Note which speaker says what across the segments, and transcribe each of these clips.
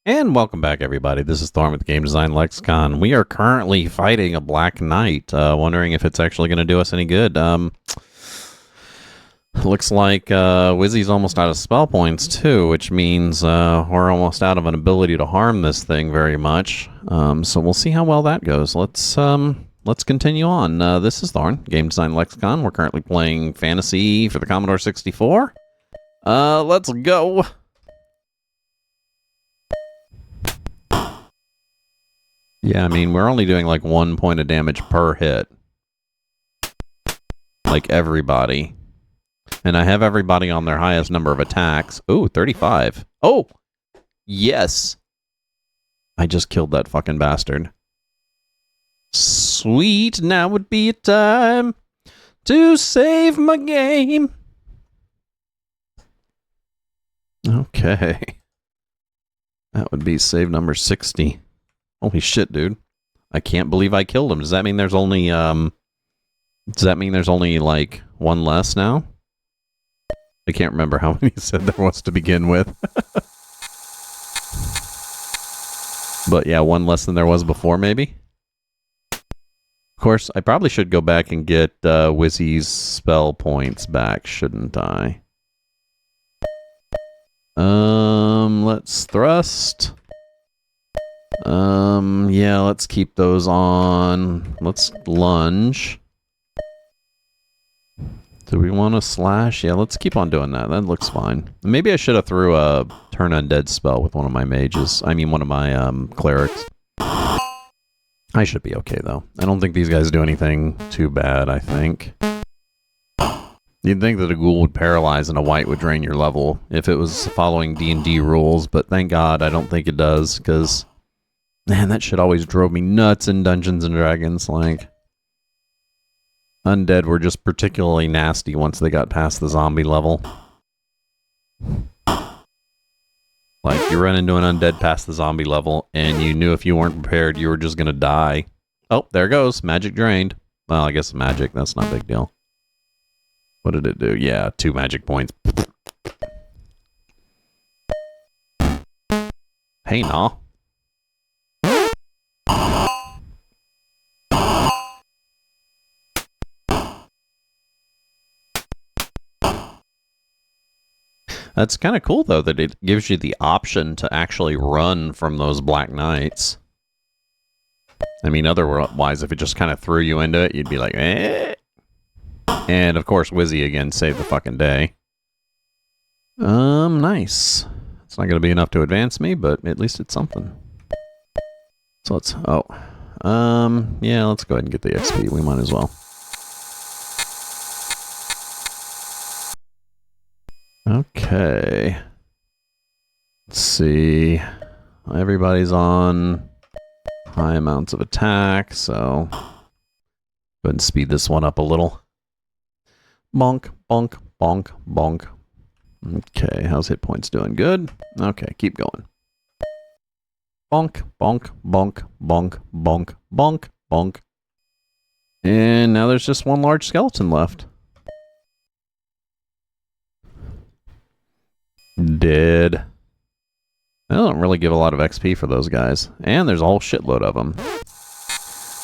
Speaker 1: And welcome back, everybody. This is Thorn with the Game Design Lexicon. We are currently fighting a Black Knight, wondering if it's actually going to do us any good. Looks like Wizzy's almost out of spell points, too, which means we're almost out of an ability to harm this thing very much. So we'll see how well that goes. Let's continue on. This is Thorn, Game Design Lexicon. We're currently playing Phantasie for the Commodore 64. Let's go! Yeah, I mean, we're only doing like 1 point of damage per hit. Like everybody. And I have everybody on their highest number of attacks. Ooh, 35. Oh! Yes! I just killed that fucking bastard. Sweet, now would be a time to save my game. Okay. That would be save number 60. Holy shit, dude. I can't believe I killed him. Does that mean there's only, like, one less now? I can't remember how many you said there was to begin with. But yeah, one less than there was before, maybe? Of course, I probably should go back and get Wizzy's spell points back, shouldn't I? Let's thrust. Yeah, let's keep those on. Let's lunge. Do we want to slash? Yeah, let's keep on doing that. That looks fine. Maybe I should have threw a turn undead spell with one of my mages. I mean, one of my clerics. I should be okay, though. I don't think these guys do anything too bad, I think. You'd think that a ghoul would paralyze and a white would drain your level if it was following D&D rules, but thank God I don't think it does, because... Man, that shit always drove me nuts in Dungeons & Dragons, like... Undead were just particularly nasty once they got past the zombie level. Like, you run into an undead past the zombie level, and you knew if you weren't prepared, you were just gonna die. Oh, there goes. Magic drained. Well, I guess magic, that's not a big deal. What did it do? Yeah, 2 magic points. Hey, nah. That's kind of cool, though, that it gives you the option to actually run from those Black Knights. I mean, otherwise, if it just kind of threw you into it, you'd be like, eh. And, of course, Wizzy again saved the fucking day. Nice. It's not going to be enough to advance me, but at least it's something. So let's... Oh. Yeah, let's go ahead and get the XP. We might as well. Okay. Let's see. Everybody's on high amounts of attack, so go ahead and speed this one up a little. Bonk, bonk, bonk, bonk. Okay, how's hit points doing? Good. Okay, keep going. Bonk, bonk, bonk, bonk, bonk, bonk, bonk. And now there's just one large skeleton left. Dead. They don't really give a lot of XP for those guys. And there's a whole shitload of them.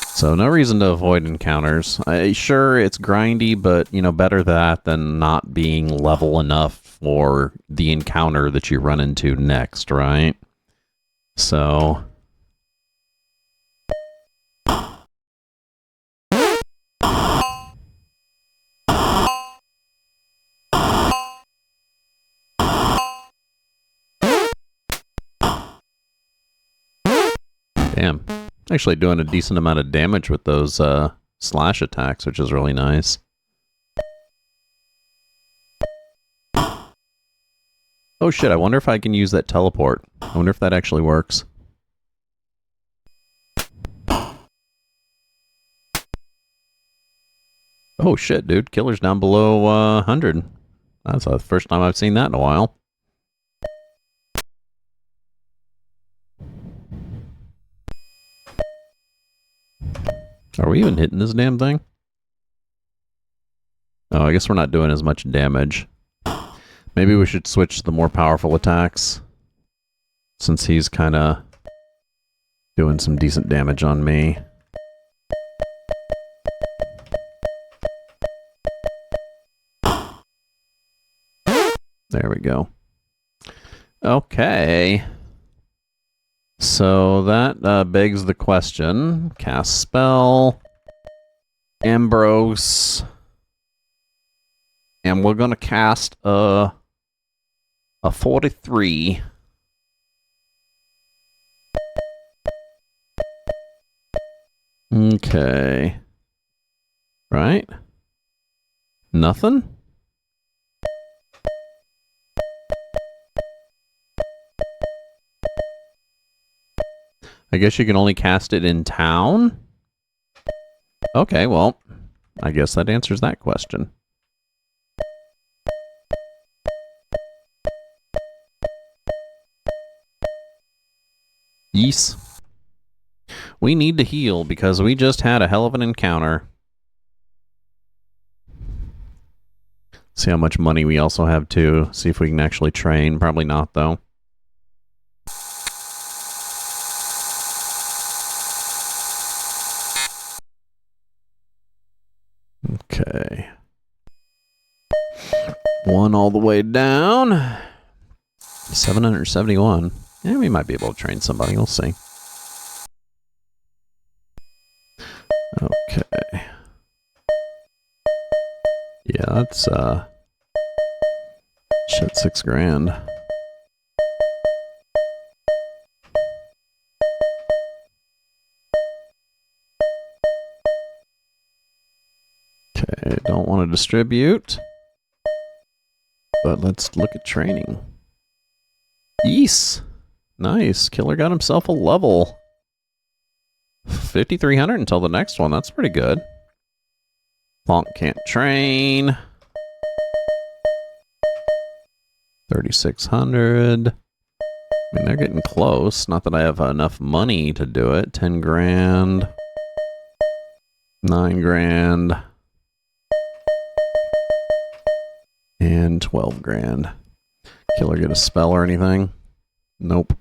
Speaker 1: So no reason to avoid encounters. Sure, it's grindy, but, you know, better that than not being level enough for the encounter that you run into next, right? So... Damn. Actually doing a decent amount of damage with those slash attacks, which is really nice. Oh shit, I wonder if I can use that teleport. I wonder if that actually works. Oh shit, dude. Killer's down below 100. That's the first time I've seen that in a while. Are we even hitting this damn thing? Oh, I guess we're not doing as much damage. Maybe we should switch to the more powerful attacks. since he's kind of doing some decent damage on me. There we go. Okay. So that begs the question. Cast spell. Ambrose. And we're going to cast a 43. Okay. Right? Nothing? I guess you can only cast it in town? Okay, well, I guess that answers that question. Yes. We need to heal because we just had a hell of an encounter. See how much money we also have too. See if we can actually train. Probably not, though. Okay. One all the way down. 771. Yeah, we might be able to train somebody. We'll see. Okay. Yeah, that's, shit, 6 grand. Okay, don't want to distribute. But let's look at training. Yes! Nice. Killer got himself a level. 5,300 until the next one. That's pretty good. Bonk can't train. 3,600. I mean, they're getting close. Not that I have enough money to do it. 10 grand. 9 grand. And 12 grand. Killer get a spell or anything? Nope.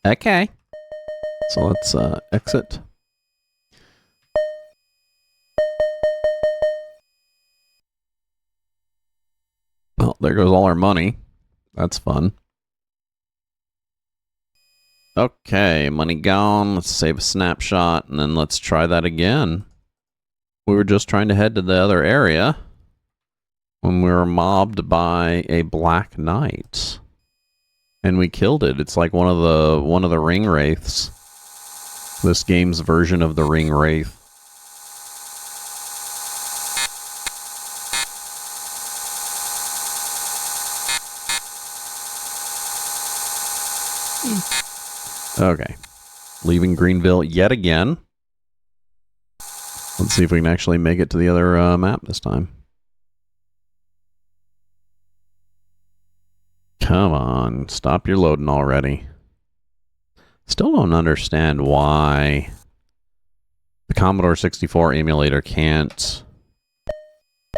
Speaker 1: Okay. So let's exit. Well, there goes all our money. That's fun. Okay, money gone. Let's save a snapshot, and then let's try that again. We were just trying to head to the other area when we were mobbed by a Black Knight. And we killed it. It's like one of the ring wraiths. This game's version of the ring wraith. Okay. Leaving Greenville yet again. Let's see if we can actually make it to the other map this time. Come on, stop your loading already. Still don't understand why the Commodore 64 emulator can't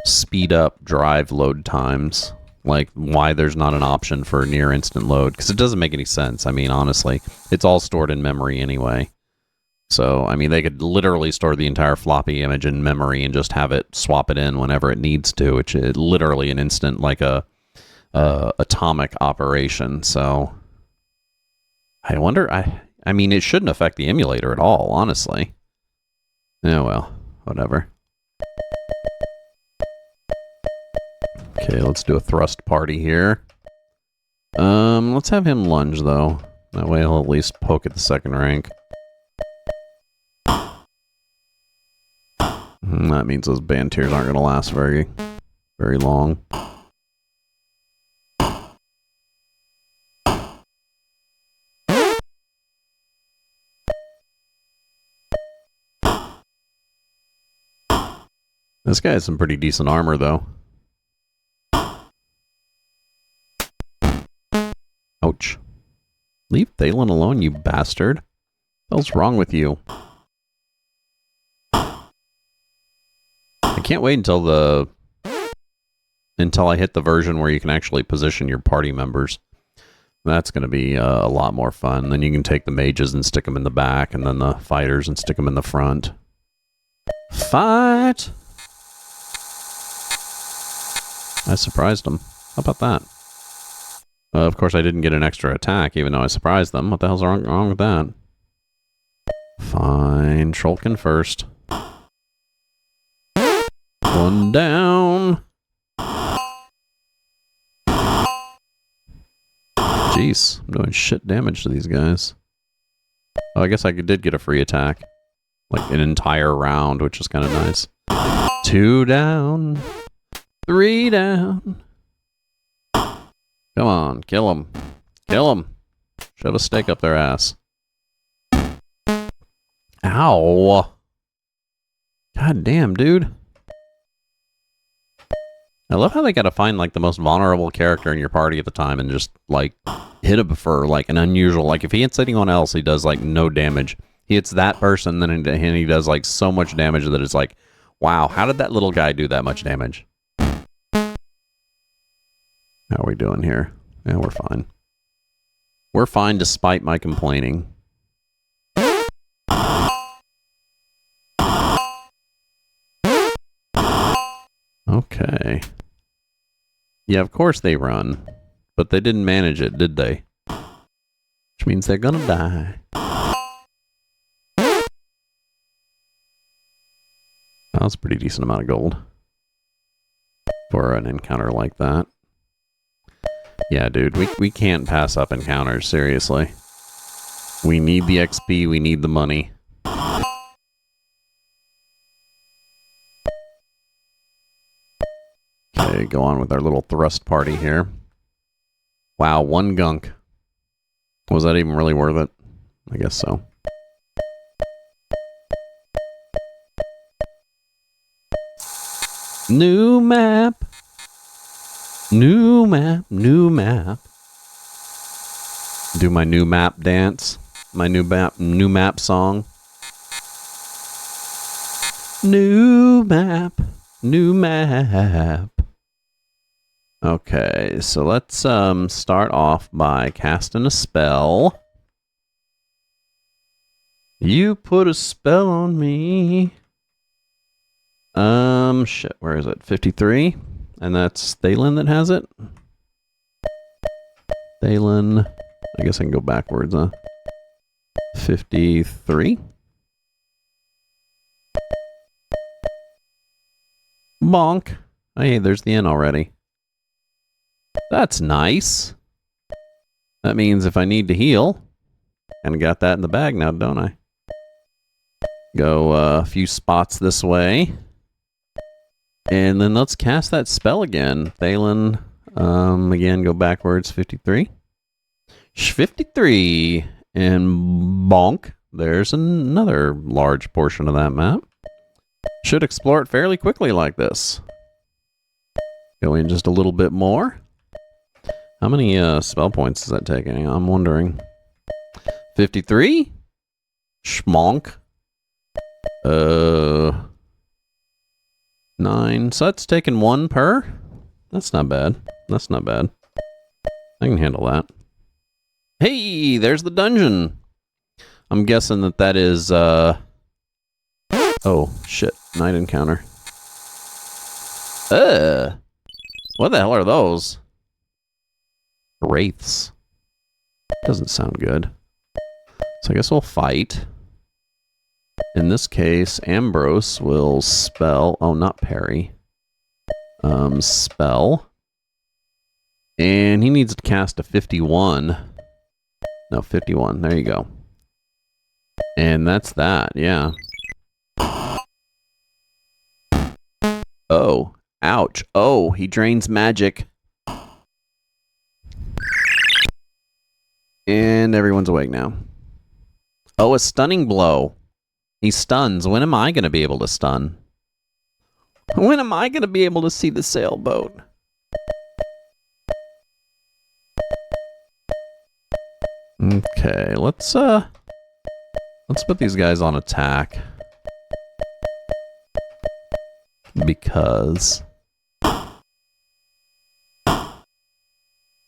Speaker 1: speed up drive load times. Like, why there's not an option for near instant load. Because it doesn't make any sense. I mean, honestly, it's all stored in memory anyway. So, I mean, they could literally store the entire floppy image in memory and just have it swap it in whenever it needs to, which is literally an instant, like a atomic operation. So I wonder, I mean, it shouldn't affect the emulator at all, honestly. Yeah, well, whatever. Okay, let's do a thrust party here. Let's have him lunge, though. That way he'll at least poke at the second rank. That means those band tiers aren't going to last very long. This guy has some pretty decent armor, though. Ouch. Leave Thalen alone, you bastard. What the hell's wrong with you? I can't wait until I hit the version where you can actually position your party members. That's going to be a lot more fun. Then you can take the mages and stick them in the back, and then the fighters and stick them in the front. Fight! I surprised them. How about that? Of course, I didn't get an extra attack, even though I surprised them. What the hell's wrong with that? Fine. Shulkin first. One down. Jeez, I'm doing shit damage to these guys. Oh, I guess I did get a free attack. Like an entire round, which is kind of nice. 2 down. 3 down. Come on, kill them. Kill them. Shove a stake up their ass. Ow. God damn, dude. I love how they gotta find, like, the most vulnerable character in your party at the time and just, like, hit him for, like, an unusual... Like, if he hits anyone else, he does, like, no damage. He hits that person, then he does, like, so much damage that it's like, wow, how did that little guy do that much damage? How are we doing here? Yeah, we're fine. We're fine despite my complaining. Okay. Yeah, of course they run. But they didn't manage it, did they? Which means they're gonna die. That was a pretty decent amount of gold. For an encounter like that. Yeah, dude, we can't pass up encounters, seriously. We need the XP, we need the money. Okay, go on with our little thrust party here. Wow, 1 gunk. Was that even really worth it? I guess so. New map. New map, new map. Do my new map dance. My new map song. New map, new map. Okay, so let's start off by casting a spell. You put a spell on me. Shit, where is it? 53? And that's Thalen that has it? Thalen. I guess I can go backwards, huh? 53? Bonk. Hey, there's the N already. That's nice. That means if I need to heal, and got that in the bag now, don't I? Go a few spots this way. And then let's cast that spell again. Thalen, again, go backwards, 53. 53. And bonk. There's another large portion of that map. Should explore it fairly quickly like this. Go in just a little bit more. How many spell points is that taking? I'm wondering. 53? Schmonk. 9. So that's taking 1 per? That's not bad. That's not bad. I can handle that. Hey, there's the dungeon. I'm guessing that that is, oh, shit. Night encounter. What the hell are those? Wraiths. Doesn't sound good. So I guess we'll fight. In this case, Ambrose will spell... Oh, not parry. Spell. And he needs to cast a 51. No, 51. There you go. And that's that, yeah. Oh. Ouch. Oh, he drains magic. And everyone's awake now. Oh, a stunning blow. He stuns. When am I going to be able to stun? When am I going to be able to see the sailboat? Okay, let's put these guys on attack. Because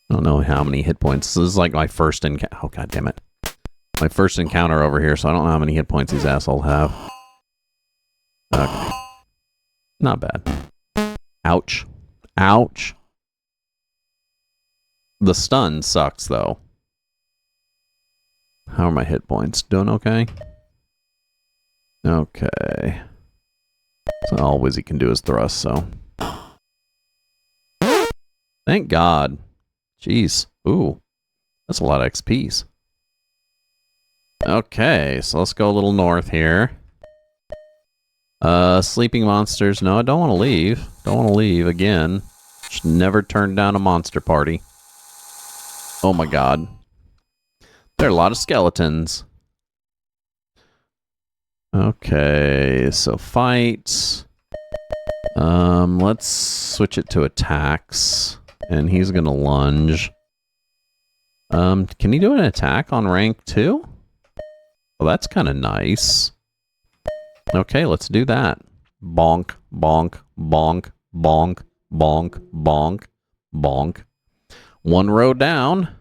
Speaker 1: I don't know how many hit points. This is like my first encounter. Oh, god damn it. My first encounter over here, so I don't know how many hit points these assholes have. Okay. Not bad. Ouch. Ouch. The stun sucks, though. How are my hit points? Doing okay? Okay. So all Wizzy can do is thrust, so. Thank God. Jeez. Ooh. That's a lot of XPs. Okay, so let's go a little north here. Sleeping monsters. No, I don't want to leave. Don't want to leave again. Just never turn down a monster party. Oh my god. There are a lot of skeletons. Okay, so fight. Let's switch it to attacks. And he's gonna lunge. Can he do an attack on rank 2? Well, that's kind of nice. Okay, let's do that. Bonk, bonk, bonk, bonk, bonk, bonk, bonk. One row down.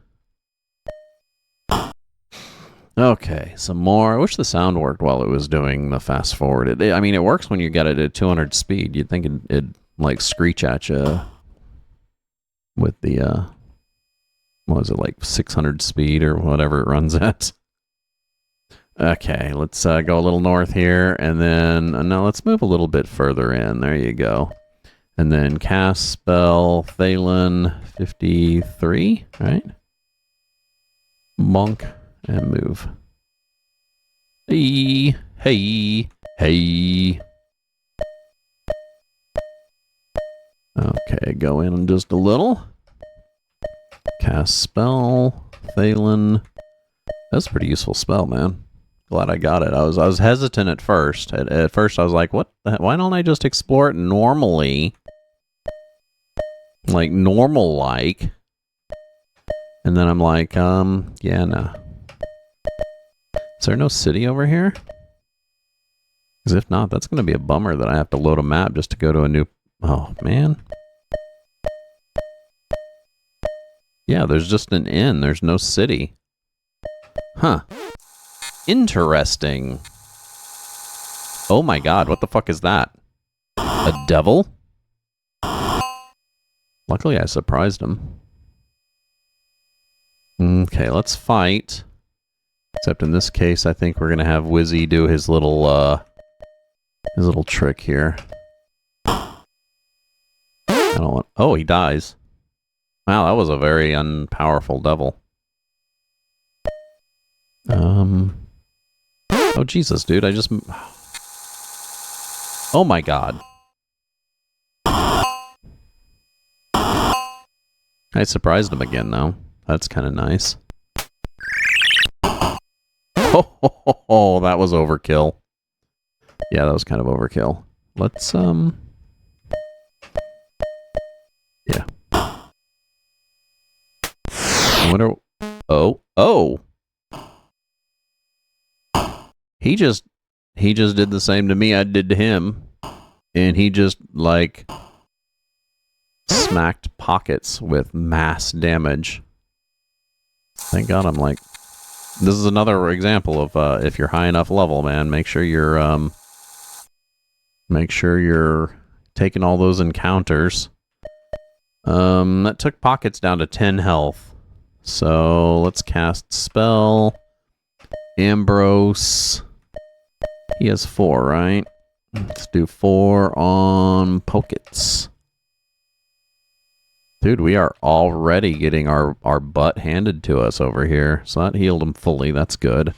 Speaker 1: Okay, some more. I wish the sound worked while it was doing the fast forward. I mean, it works when you get it at 200 speed. You'd think it'd like screech at you with the, what was it, like 600 speed or whatever it runs at. Okay, let's go a little north here, and then, no, let's move a little bit further in. There you go. And then cast spell, Thalen, 53, right? Bonk, and move. Hey, hey, hey. Okay, go in just a little. Cast spell, Thalen. That's a pretty useful spell, man. Glad I got it. I was hesitant at first. At first I was like, what the heck? Why don't I just explore it normally? Like normal like. And then I'm like, yeah, no. Is there no city over here? Because if not, that's gonna be a bummer that I have to load a map just to go to a new. Oh man. Yeah, there's just an inn. There's no city. Huh. Interesting. Oh my god, what the fuck is that? A devil? Luckily I surprised him. Okay, let's fight. Except in this case, I think we're gonna have Wizzy do his little trick here. I don't want. Oh, he dies. Wow, that was a very unpowerful devil. Oh, Jesus, dude, I just... Oh my god. I surprised him again, though. That's kind of nice. Oh, that was overkill. Yeah, that was kind of overkill. Let's, yeah. I wonder... Oh. He just did the same to me I did to him. And he just, like, smacked pockets with mass damage. Thank God I'm like... This is another example of, if you're high enough level, man, make sure you're taking all those encounters. That took pockets down to 10 health. So, let's cast spell. Ambrose. He has 4, right? Let's do 4 on pockets. Dude, we are already getting our butt handed to us over here. So that healed him fully. That's good.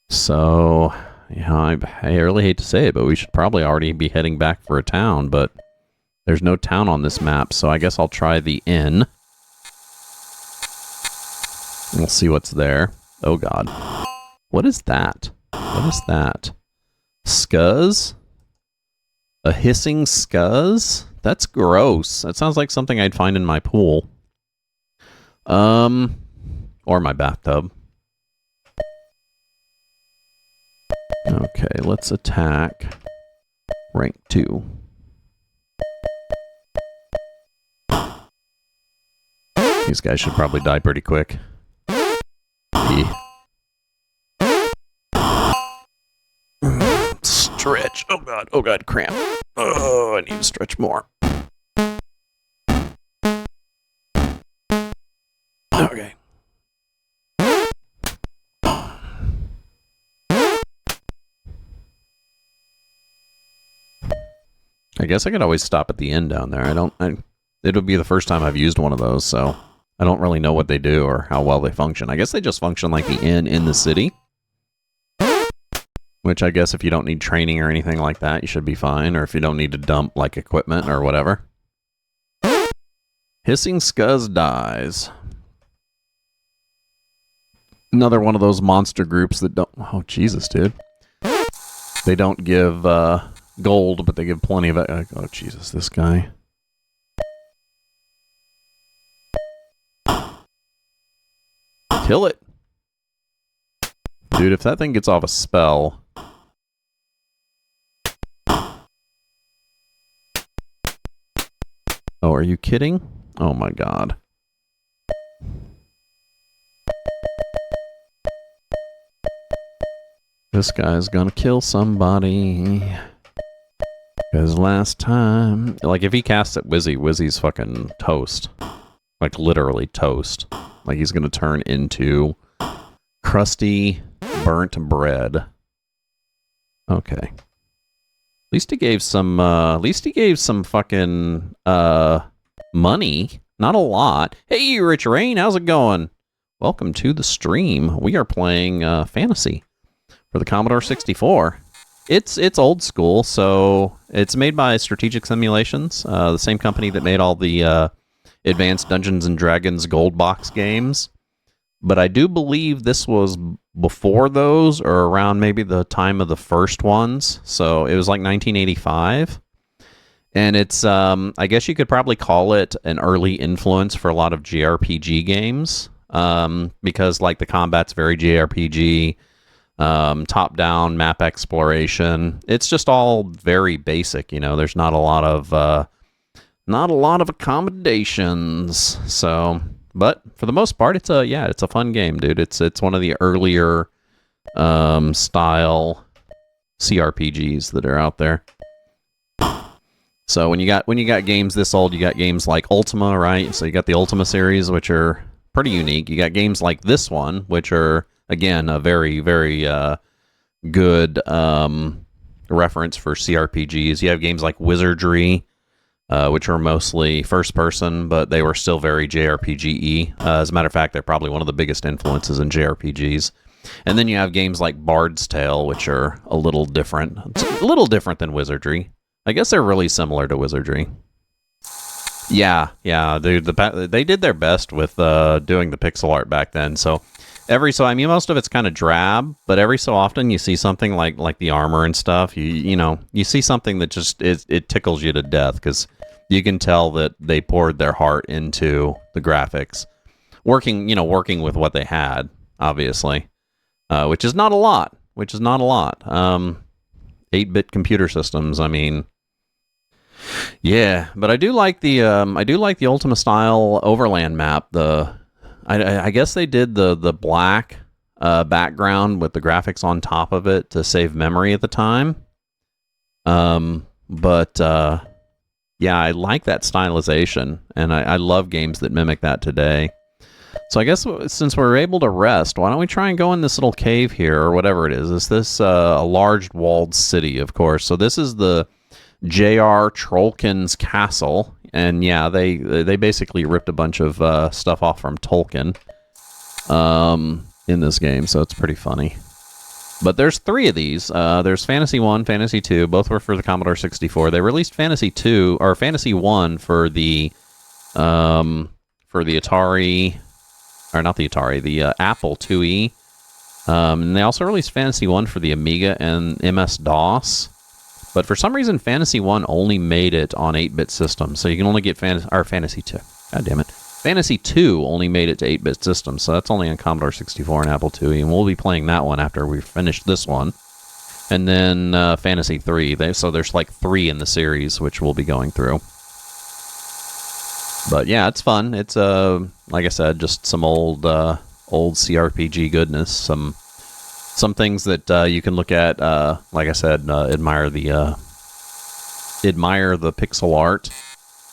Speaker 1: So, yeah, I really hate to say it, but we should probably already be heading back for a town. But there's no town on this map, so I guess I'll try the inn. We'll see what's there. Oh, God. What is that? What is that? Scuzz? A hissing scuzz? That's gross. That sounds like something I'd find in my pool. Or my bathtub. Okay, let's attack. Rank 2. These guys should probably die pretty quick. Stretch. Oh god, cramp. Oh, I need to stretch more. Okay. I guess I could always stop at the end down there. It'll be the first time I've used one of those, so I don't really know what they do or how well they function. I guess they just function like the inn in the city. Which I guess if you don't need training or anything like that, you should be fine. Or if you don't need to dump, like, equipment or whatever. Hissing Scuzz dies. Another one of those monster groups that don't... Oh, Jesus, dude. They don't give gold, but they give plenty of... Oh, Jesus, this guy. Kill it. Dude, if that thing gets off a spell... Oh, are you kidding? Oh my god. This guy's gonna kill somebody. Because last time... Like, if he casts at Wizzy, Wizzy's fucking toast. Like, literally toast. Like, he's gonna turn into crusty, burnt bread. Okay. At least he gave some fucking money. Not a lot. Hey, Rich Rain, how's it going? Welcome to the stream. We are playing Phantasie for the Commodore 64. It's old school, so it's made by Strategic Simulations, the same company that made all the Advanced Dungeons and Dragons Gold Box games. But I do believe this was before those, or around maybe the time of the first ones. So it was like 1985. And it's, I guess you could probably call it an early influence for a lot of JRPG games. Because, like, the combat's very JRPG, top-down map exploration. It's just all very basic, you know. There's not a lot of accommodations. So... But for the most part, it's a fun game, dude. It's one of the earlier style CRPGs that are out there. So when you got games this old, you got games like Ultima, right? So you got the Ultima series, which are pretty unique. You got games like this one, which are again a very, very good reference for CRPGs. You have games like Wizardry, which are mostly first person, but they were still very JRPG-y. As a matter of fact, they're probably one of the biggest influences in JRPGs. And then you have games like Bard's Tale, which are a little different. It's a little different than Wizardry. I guess they're really similar to Wizardry. Yeah, dude, they did their best with doing the pixel art back then. So I mean, most of it's kind of drab, but every so often you see something like the armor and stuff. You see something that just it tickles you to death because you can tell that they poured their heart into the graphics, working with what they had, obviously, which is not a lot. 8-bit computer systems. I mean, yeah, but I do like the Ultima style Overland map. I guess they did the black background with the graphics on top of it to save memory at the time. Yeah, I like that stylization, and I love games that mimic that today. So I guess since we're able to rest, why don't we try and go in this little cave here, or whatever it is. Is this a large walled city, of course. So this is the J.R. Trollkin's castle. And yeah, they basically ripped a bunch of stuff off from Tolkien in this game, so it's pretty funny. But there's 3 of these. There's Phantasie 1, Phantasie 2, both were for the Commodore 64. They released Phantasie 2 or Phantasie 1 for the Atari, or not the Atari, the Apple IIe. And they also released Phantasie 1 for the Amiga and MS-DOS. But for some reason, Phantasie 1 only made it on 8-bit systems, so you can only get Phantasie 2. God damn it. Phantasie 2 only made it to 8-bit systems, so that's only on Commodore 64 and Apple IIe, and we'll be playing that one after we finish this one. And then Phantasie 3, so there's like 3 in the series, which we'll be going through. But yeah, it's fun. It's like I said, just some old CRPG goodness. Some things that you can look at. Like I said, admire the pixel art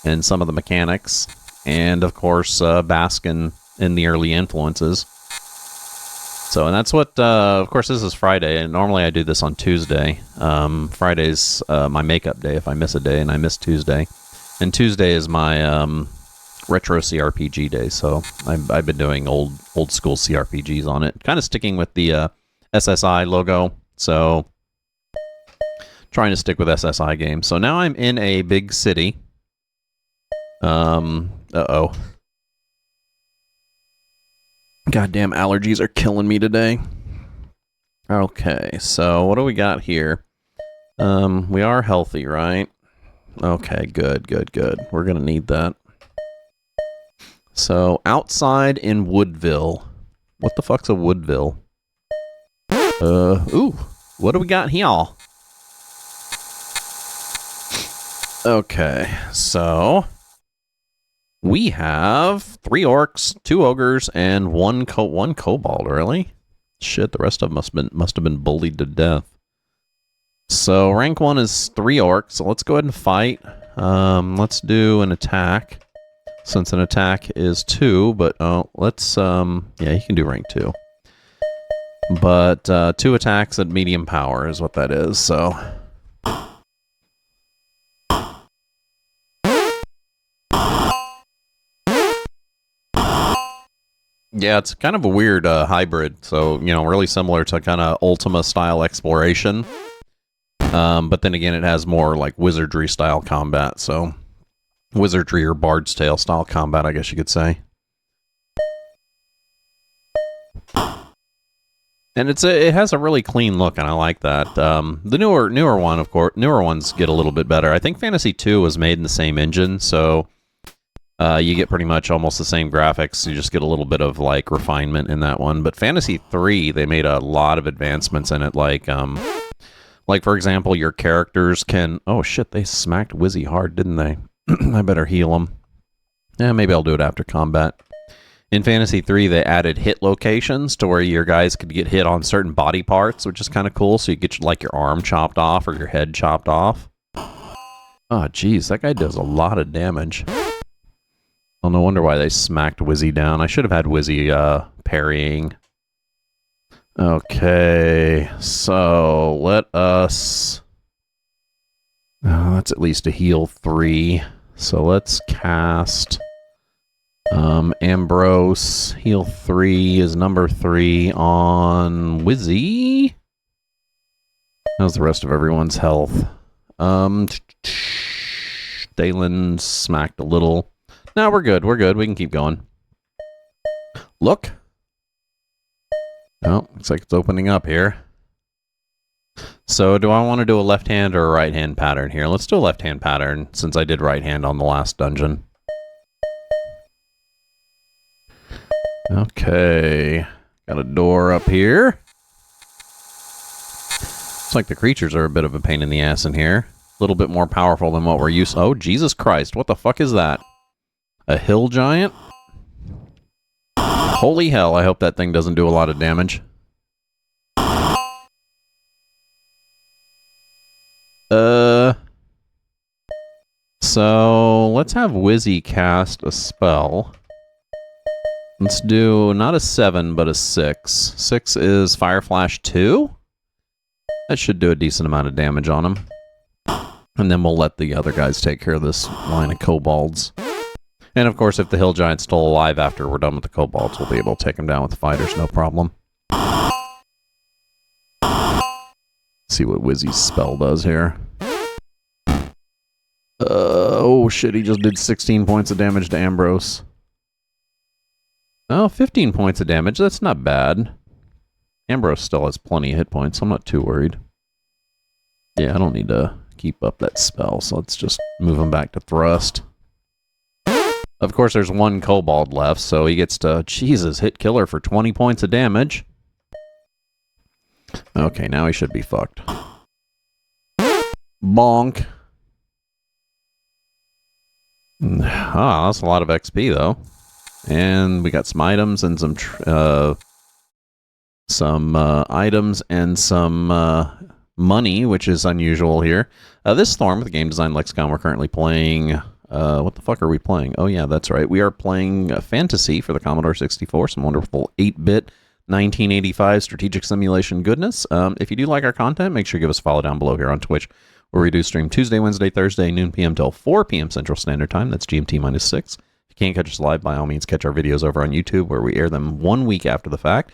Speaker 1: and some of the mechanics, and of course, bask in the early influences. So, and that's what, of course, this is Friday, and normally I do this on Tuesday. Friday's my makeup day if I miss a day, and I miss Tuesday. And Tuesday is my retro CRPG day, so I've been doing old school CRPGs on it. Kind of sticking with the SSI logo, so trying to stick with SSI games. So now I'm in a big city. Uh-oh. Goddamn allergies are killing me today. Okay, so what do we got here? We are healthy, right? Okay, good. We're gonna need that. So, outside in Woodville. What the fuck's a Woodville? Ooh. What do we got here? Okay, so we have 3 orcs, 2 ogres, and one kobold. Really? Shit, the rest of them must have been bullied to death. So rank 1 is 3 orcs. So let's go ahead and fight. Let's do an attack, since an attack is 2. But let's yeah, you can do rank 2. But 2 attacks at medium power is what that is. So. Yeah, it's kind of a weird hybrid. So, you know, really similar to kind of Ultima-style exploration. But then again, it has more like wizardry-style combat. So, wizardry or Bard's Tale style combat, I guess you could say. And it has a really clean look, and I like that. The newer one, of course, newer ones get a little bit better. I think Phantasy 2 was made in the same engine, so you get pretty much almost the same graphics. You just get a little bit of like refinement in that one. But Phantasy 3, they made a lot of advancements in it. Like for example, your characters can. Oh shit! They smacked Wizzy hard, didn't they? I better heal them. Yeah, maybe I'll do it after combat. In Phantasy 3, they added hit locations to where your guys could get hit on certain body parts, which is kind of cool. So you get like your arm chopped off or your head chopped off. Oh, geez, that guy does a lot of damage. Well, no wonder why they smacked Wizzy down. I should have had Wizzy parrying. Okay, so let us. That's at least a heal 3. So let's cast. Ambrose, heal 3 is number 3 on Wizzy. How's the rest of everyone's health? Dalen smacked a little. No, we're good. We can keep going. Look. Oh, looks like it's opening up here. So do I want to do a left hand or a right hand pattern here? Let's do a left hand pattern since I did right hand on the last dungeon. Okay, got a door up here. Looks like the creatures are a bit of a pain in the ass in here. A little bit more powerful than what we're used to. Oh, Jesus Christ, what the fuck is that? A hill giant? Holy hell, I hope that thing doesn't do a lot of damage. So, let's have Wizzy cast a spell. Let's do not a 7, but a 6. 6 is Fire Flash 2. That should do a decent amount of damage on him. And then we'll let the other guys take care of this line of kobolds. And of course, if the hill giant's still alive after we're done with the kobolds, we'll be able to take him down with the fighters, no problem. See what Wizzy's spell does here. Oh shit, he just did 16 points of damage to Ambrose. Oh, 15 points of damage. That's not bad. Ambrose still has plenty of hit points, so I'm not too worried. Yeah, I don't need to keep up that spell, so let's just move him back to thrust. Of course, there's one kobold left, so he gets to, Jesus, hit killer for 20 points of damage. Okay, now he should be fucked. Bonk. Ah, that's a lot of XP, though. And we got some items and some items and some money, which is unusual here. This Storm with the Game Design Lexicon, we're currently playing... what the fuck are we playing? Oh, yeah, that's right. We are playing Phantasie for the Commodore 64, some wonderful 8-bit 1985 strategic simulation goodness. If you do like our content, make sure you give us a follow down below here on Twitch, where we do stream Tuesday, Wednesday, Thursday, noon p.m. till 4 p.m. Central Standard Time. That's GMT minus 6. If you can't catch us live, by all means, catch our videos over on YouTube, where we air them 1 week after the fact.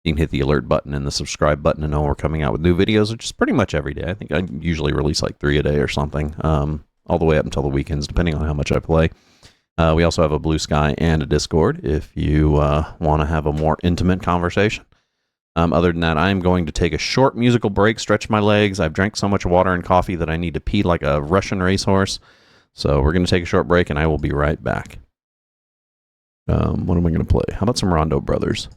Speaker 1: You can hit the alert button and the subscribe button to know we're coming out with new videos, which is pretty much every day. I think I usually release like 3 a day or something, all the way up until the weekends, depending on how much I play. We also have a Blue Sky and a Discord if you want to have a more intimate conversation. Other than that, I'm going to take a short musical break, stretch my legs. I've drank so much water and coffee that I need to pee like a Russian racehorse. So we're going to take a short break, and I will be right back. What am I going to play? How about some Rondo Brothers?